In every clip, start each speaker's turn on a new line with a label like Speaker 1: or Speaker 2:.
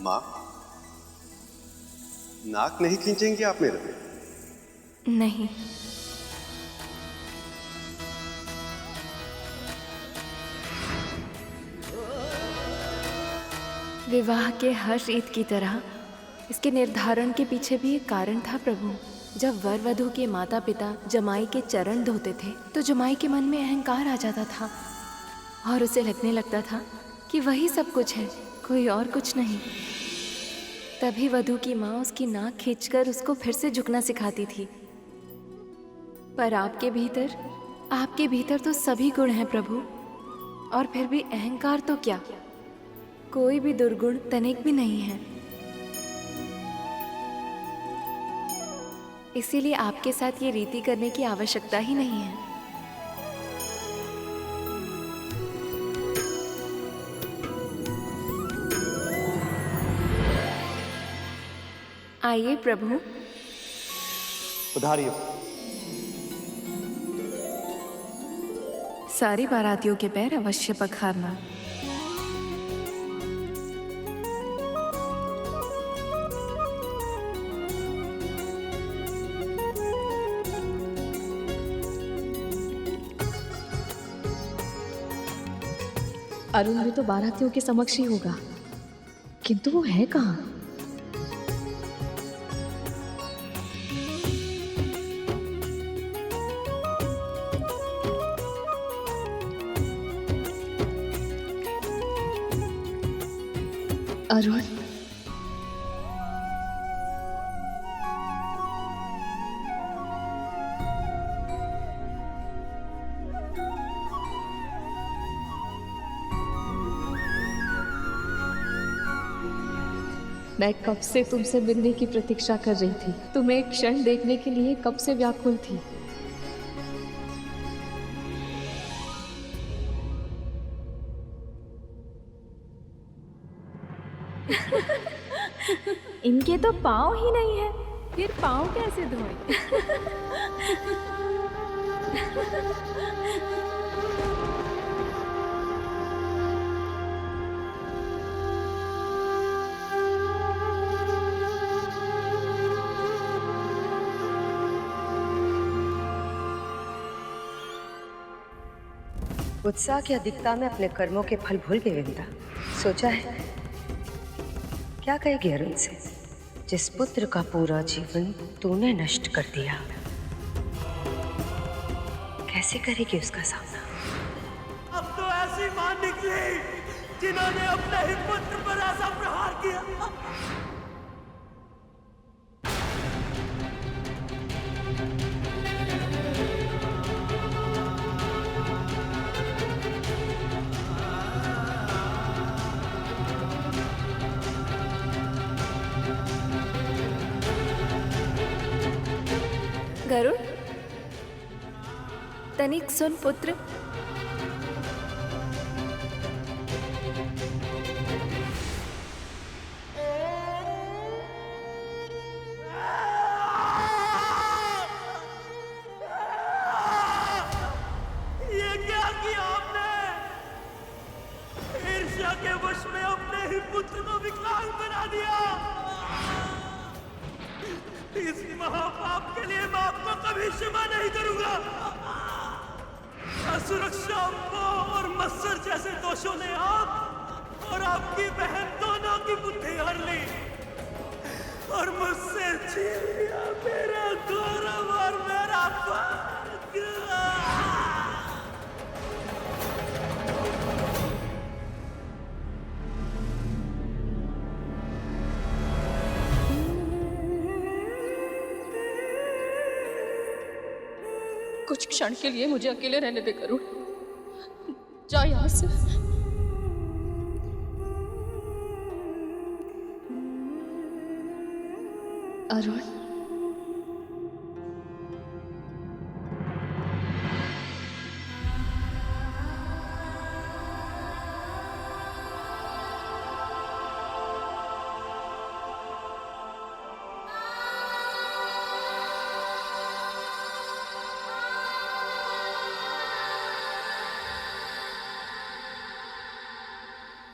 Speaker 1: माँ, नाक नहीं खींचेंगे आप मेरा?
Speaker 2: नहीं। विवाह के हर्ष ईद की तरह इसके निर्धारण के पीछे भी एक कारण था प्रभु। जब वर वधू के माता पिता जमाई के चरण धोते थे तो जमाई के मन में अहंकार आ जाता था और उसे लगने लगता था कि वही सब कुछ है, कोई और कुछ नहीं। तभी वधू की माँ उसकी नाक खींचकर उसको फिर से झुकना सिखाती थी। पर आपके भीतर तो सभी गुण हैं प्रभु, और फिर भी अहंकार तो क्या, कोई भी दुर्गुण तनिक भी नहीं है। इसीलिए आपके साथ ये रीति करने की आवश्यकता ही नहीं है। आइए प्रभु।
Speaker 3: पधारिए।
Speaker 2: सारी बारातियों के पैर अवश्य पखारना।
Speaker 4: अरुण भी तो बारातियों के समक्ष ही होगा, किंतु वो है कहाँ? अरुण, मैं कब से तुमसे मिलने की प्रतीक्षा कर रही थी। तुम्हें एक क्षण देखने के लिए कब से व्याकुल थी।
Speaker 5: इनके तो पाँव ही नहीं है, फिर पाँव कैसे धोए?
Speaker 6: उत्साह की अधिकता में अपने कर्मों के फल भूल गई विंदा। सोचा है क्या कहेगी अरुण से, जिस पुत्र का पूरा जीवन तूने नष्ट कर दिया, कैसे करेगी उसका सामना?
Speaker 7: अब तो ऐसी मां निकली जिन्होंने अपने ही पुत्र पर ऐसा प्रहार किया।
Speaker 2: गरुड़, तनिक सुन पुत्र।
Speaker 7: ये क्या किया आपने? ईर्ष्या के वश में अपने ही पुत्र को विकलांग बना दिया। इस महापाप के लिए मैं आपको कभी क्षमा नहीं करूंगा। असुरक्षा, मोह और मत्सर जैसे दोषों ने आप और आपकी बहन दोनों की बुद्धि हर ली और मुझसे छीन लिया मेरा गौरव और मेरा भाग्य।
Speaker 4: कुछ क्षण के लिए मुझे अकेले रहने दे गरुड़, जा यहाँ से। अरुण,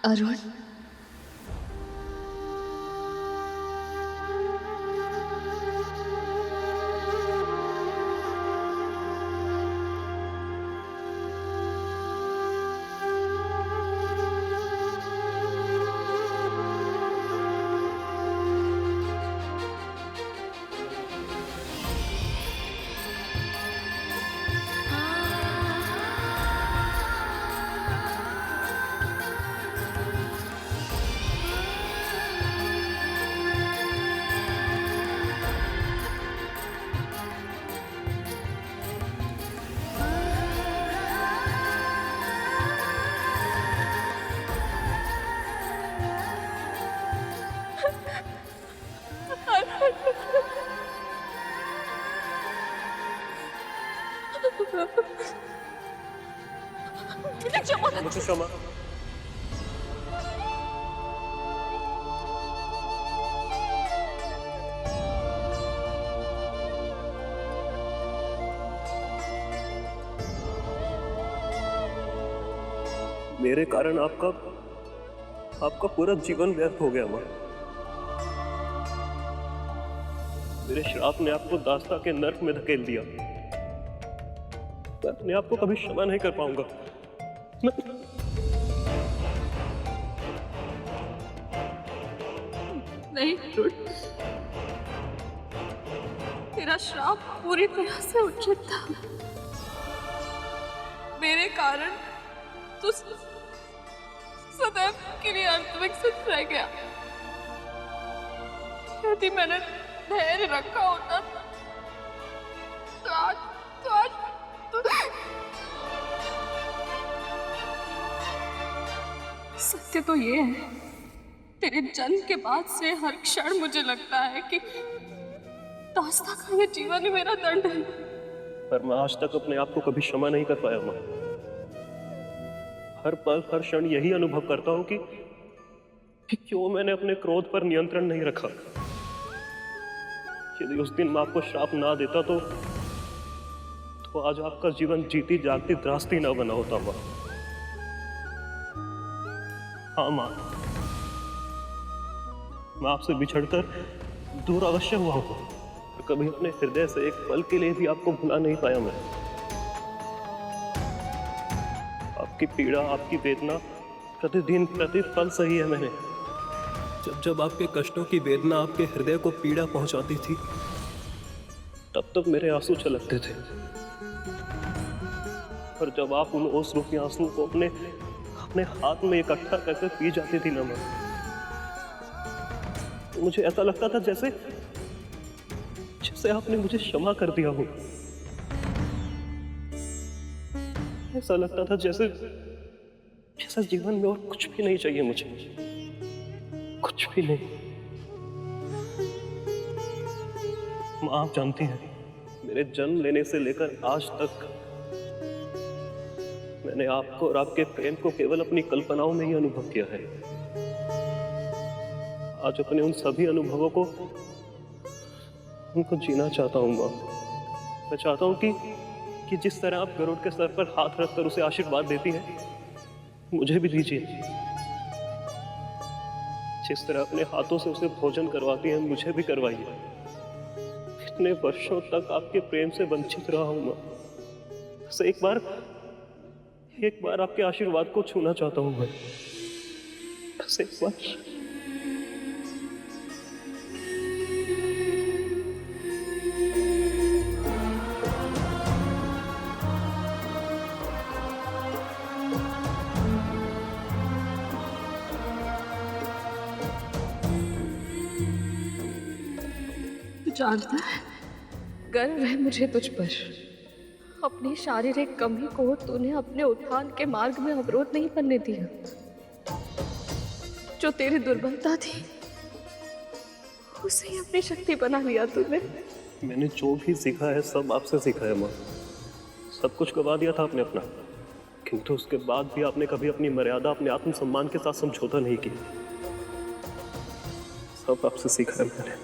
Speaker 4: अरुण,
Speaker 3: क्षमा। मेरे कारण आपका पूरा जीवन व्यर्थ हो गया माँ। मेरे श्राप ने आपको दास्ता के नर्क में धकेल दिया। मैं अपने आप को कभी क्षमा नहीं कर पाऊंगा।
Speaker 4: नहीं रुट, तेरा श्राप पूरी तरह से उचित था। मेरे कारण तू सदैव के लिए अर्थविकसित रह गया। यदि मैंने धैर्य रखा होता तो आज सत्य तो ये है, तेरे जन्म के बाद से हर क्षण मुझे लगता है कि दास्ता का ये जीवन ही मेरा दंड है।
Speaker 3: पर मैं आज तक अपने आप को कभी क्षमा नहीं कर पाया माँ। हर पल हर क्षण यही अनुभव करता हूं कि क्यों मैंने अपने क्रोध पर नियंत्रण नहीं रखा। यदि उस दिन मैं आपको श्राप ना देता तो आज आपका जीवन जीती जागती त्रासदी ना बना होता माँ। हाँ माँ, मैं आपसे बिछड़कर दूर अवश्य हुआ हूं, पर कभी अपने हृदय से एक पल के लिए भी आपको भुला नहीं पाया मैं। आपकी पीड़ा, आपकी वेदना प्रतिदिन प्रतिपल सही है मैंने। जब आपके कष्टों की वेदना आपके हृदय को पीड़ा पहुंचाती थी, तब मेरे आंसू छलकते थे। और जब आप उन ओस रूपी आंसू को अपने हाथ में इकट्ठा करके पी जाती थी ना माँ, तो मुझे ऐसा लगता था जैसे आपने मुझे क्षमा कर दिया हो। ऐसा लगता था जैसे जीवन में और कुछ भी नहीं चाहिए मुझे, कुछ भी नहीं। माँ, आप जानती हैं, मेरे जन्म लेने से लेकर आज तक मैंने आपको और आपके प्रेम को केवल अपनी कल्पनाओं में ही अनुभव किया है। आज अपने उन सभी अनुभवों को उनको जीना चाहता हूँ माँ। मैं चाहता हूँ कि जिस तरह आप गरुड़ के सर पर हाथ रखकर उसे आशीर्वाद देती हैं, मुझे भी दीजिए। जिस तरह अपने हाथों से उसे भोजन करवाती हैं, मुझे भी करवाइए। इतने वर्षों तक आपके प्रेम से वंचित रहा हूं मैं। बस एक बार आपके आशीर्वाद को छूना चाहता हूं मैं। बस एक बार।
Speaker 4: जानता है, गर्व है मुझे तुझ पर। अपनी शारीरिक कमी को तूने अपने उत्थान के मार्ग में अवरोध नहीं बनने दिया। जो तेरी दुर्बलता थी उसे ही अपनी शक्ति बना लिया तूने।
Speaker 3: मैंने जो भी सीखा है सब आपसे सीखा है माँ। सब कुछ गवा दिया था आपने अपना, किंतु उसके बाद भी आपने कभी अपनी मर्यादा, अपने आत्मसम्मान के साथ समझौता नहीं किया। सब आपसे सीखा है मैंने।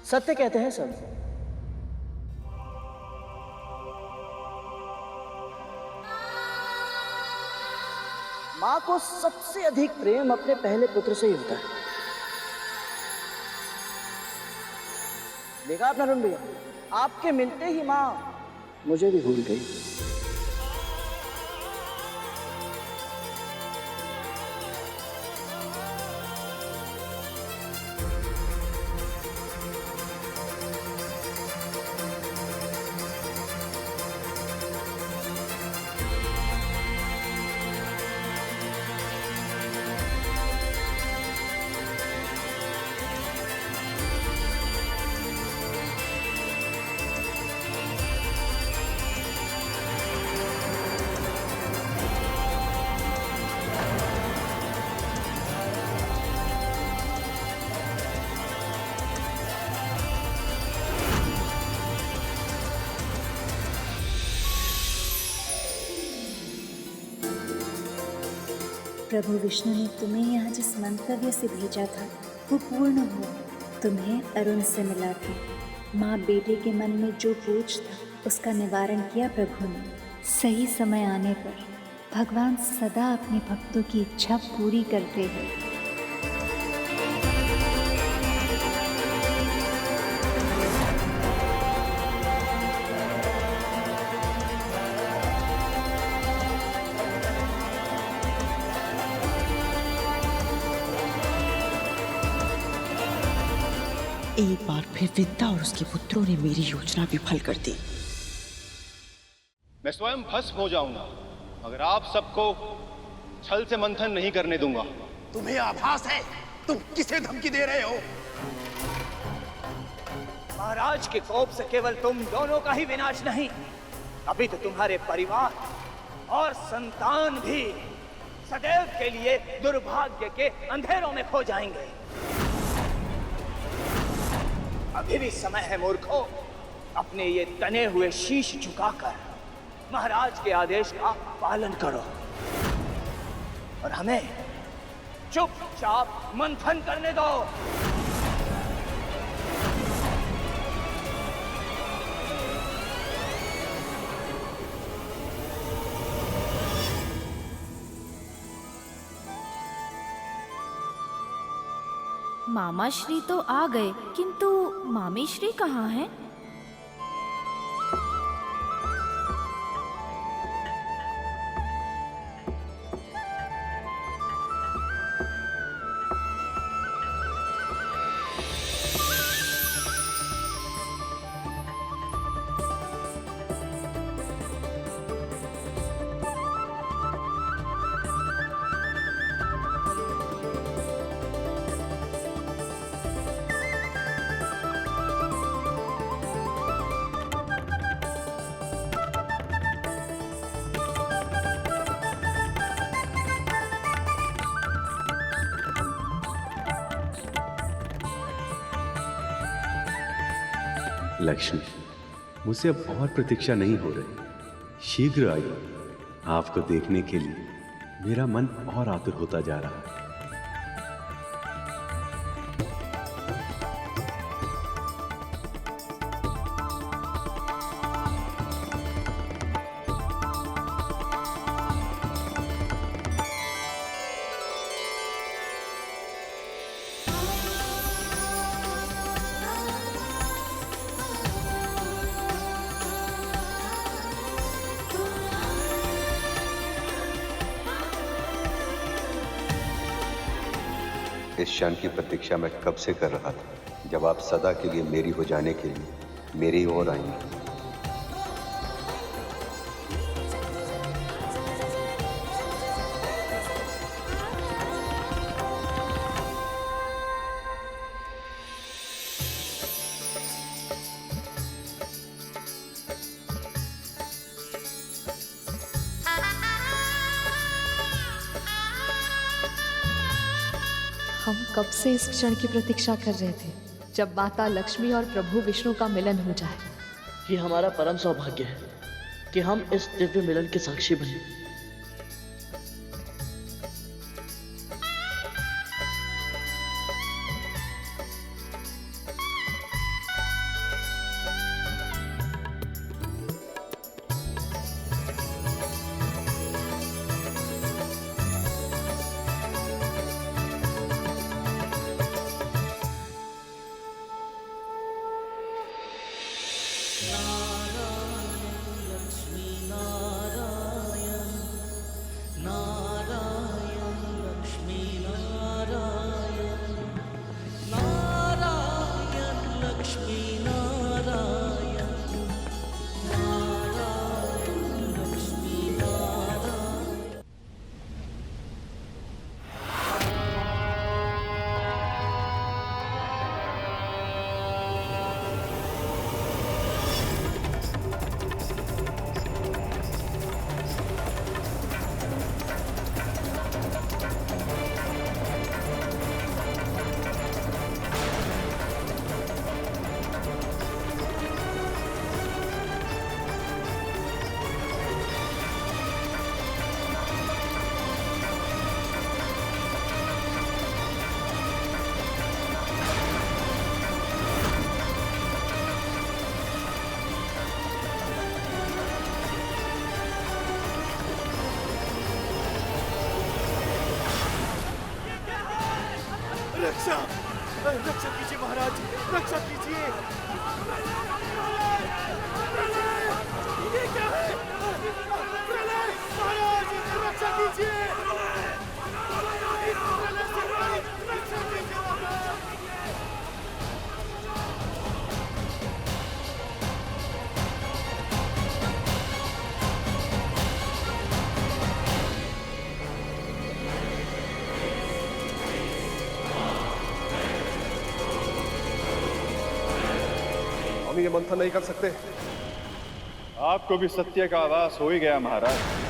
Speaker 8: सत्य कहते हैं सब। मां को सबसे अधिक प्रेम अपने पहले पुत्र से ही होता है। देखा आपने अरुण भैया, आपके मिलते ही मां मुझे भी भूल गई।
Speaker 9: प्रभु विष्णु ने तुम्हें यहाँ जिस मंतव्य से भेजा था वो पूर्ण हुआ। तुम्हें अरुण से मिला के माँ बेटे के मन में जो बोझ था उसका निवारण किया प्रभु ने। सही समय आने पर भगवान सदा अपने भक्तों की इच्छा पूरी करते हैं।
Speaker 10: एक बार फिर विद्या और उसके पुत्रों ने मेरी योजना विफल कर दी।
Speaker 11: मैं स्वयं भस्म हो जाऊंगा अगर आप सबको छल से मंथन नहीं करने दूंगा।
Speaker 7: तुम्हें आभास है तुम किसे धमकी दे रहे हो?
Speaker 8: महाराज के कोप से केवल तुम दोनों का ही विनाश नहीं, अभी तो तुम्हारे परिवार और संतान भी सदैव के लिए दुर्भाग्य के अंधेरों में खो जाएंगे। अभी भी समय है मूर्खों, अपने ये तने हुए शीश झुकाकर महाराज के आदेश का पालन करो और हमें चुपचाप मंथन करने दो।
Speaker 5: मामा श्री तो आ गए, किंतु मामी श्री कहाँ हैं?
Speaker 1: लक्ष्मी, मुझसे अब और प्रतीक्षा नहीं हो रही। शीघ्र आइए। आपको देखने के लिए मेरा मन और आतुर होता जा रहा है। इस क्षण की प्रतीक्षा मैं कब से कर रहा था, जब आप सदा के लिए मेरी हो जाने के लिए मेरी ओर आएंगे।
Speaker 4: हम कब से इस क्षण की प्रतीक्षा कर रहे थे, जब माता लक्ष्मी और प्रभु विष्णु का मिलन हो जाए।
Speaker 12: ये हमारा परम सौभाग्य है कि हम इस दिव्य मिलन के साक्षी बने।
Speaker 13: हम ये मंथन नहीं कर सकते।
Speaker 11: आपको भी सत्य का आभास हो ही गया महाराज।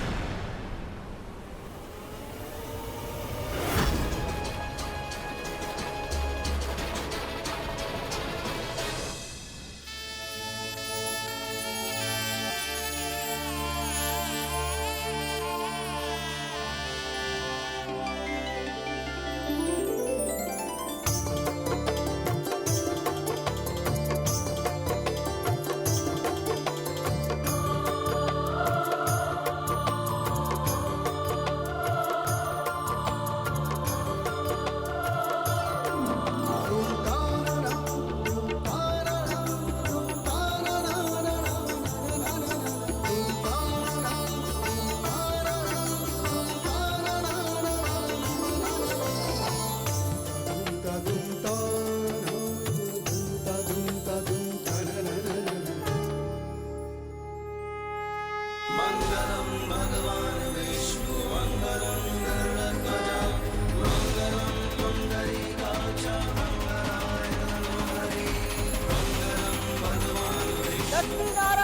Speaker 8: लक्ष्मी नारायण